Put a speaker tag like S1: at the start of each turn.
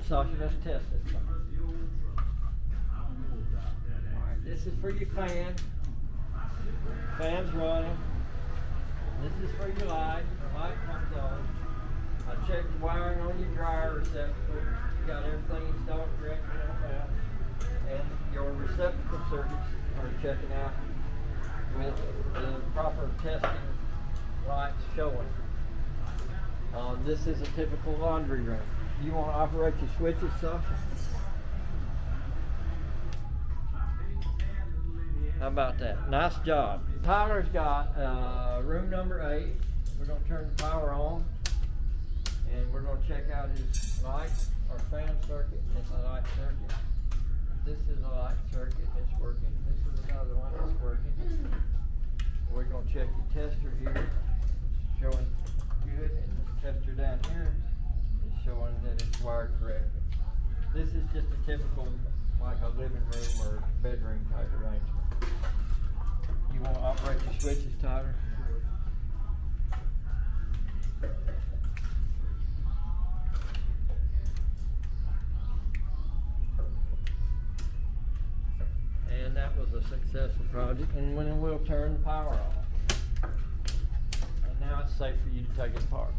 S1: Sasha, let's test this thing. Alright, this is for your fan. Fan's running. This is for your light. The light comes on. I checked the wiring on your dryer receptacle. You got everything installed correctly on that. And your receptacle circuits are checking out with the proper testing lights showing. This is a typical laundry room. You want to operate your switches, Sasha? How about that? Nice job. Tyler's got room number 8. We're going to turn the power on. And we're going to check out his light or fan circuit. It's a light circuit. This is a light circuit. It's working. This is another one that's working. We're going to check the tester here. It's showing good. And this tester down here is showing that it's wired correctly. This is just a typical, like a living room or bedroom type arrangement. You want to operate your switches, Tyler? And that was a successful project, and when we'll turn the power off. And now it's safe for you to take it apart.